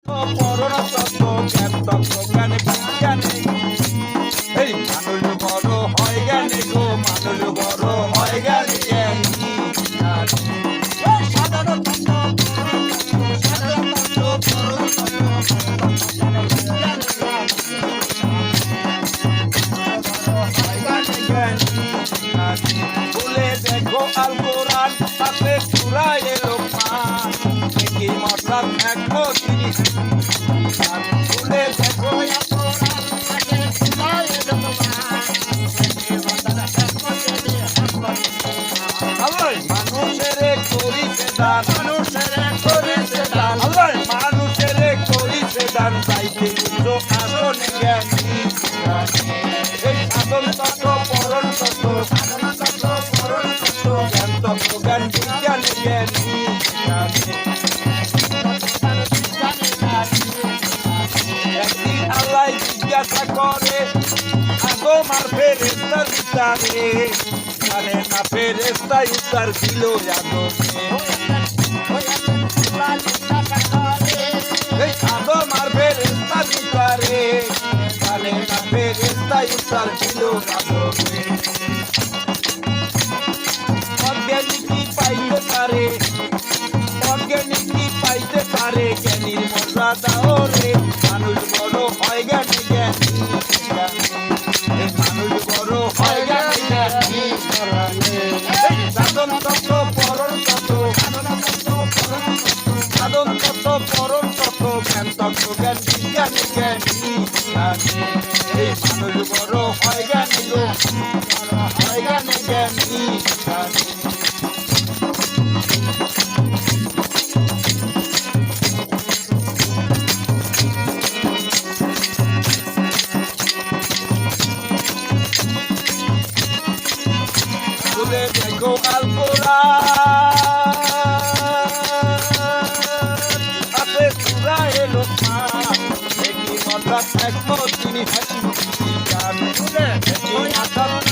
পরণ তত্ত্ব জ্ঞান তত্ত্ব জ্ঞান বিজ্ঞানে এই মানুষ বড় হয় জ্ঞানী গো মানুষ বড় হয় জ্ঞানী জ্ঞানী সাধারণ তত্ত্ব সাধারণ তত্ত্ব বলে দেখো আল কোরআন তাতে চূড়ায় এলো মান কি মতলব দেখো জিনিস বলে দেখো আল কোরআন তাতে চূড়ায় এলো মান মানুষের করিছে দান আল্লাহ মানুষের করিছে দান চাইতে উচ্চ আসনে জ্ঞানী এই সাধন তত্ত্ব পরণ তত্ত্ব জ্ঞান তত্ত্ব জ্ঞান বিজ্ঞানে জ্ঞানী একদিন আল্লাহ জিজ্ঞাসা করে আগমার ফেরেস্তার বিচারে জানে না ফেরেস্তাই উত্তর দিল যাদবে এই আগমার ফেরেস্তার বিচারে জানে না ফেরেস্তাই উত্তর দিল যাদবে অজ্ঞানী পাইতে পারে অজ্ঞানী পাইতে পারে জ্ঞানীর মর্যাদা ওরে মানুষ বড় হয় জ্ঞানী জ্ঞানী মানুষ বড় হয় জ্ঞানী জ্ঞানী সাধন তত্ত্ব পরণ তত্ত্ব সাধন তত্ত্ব পরণ তত্ত্ব জ্ঞান তত্ত্ব জ্ঞান বিজ্ঞানী জ্ঞানী এই মানুষ বড় হয় জ্ঞানী গো হয় জ্ঞানী জ্ঞানী বলে দেখো আল কোরআন আপে সূরা এলো একই মতলব একমত তিনি হাসি গান বলে একই মতলব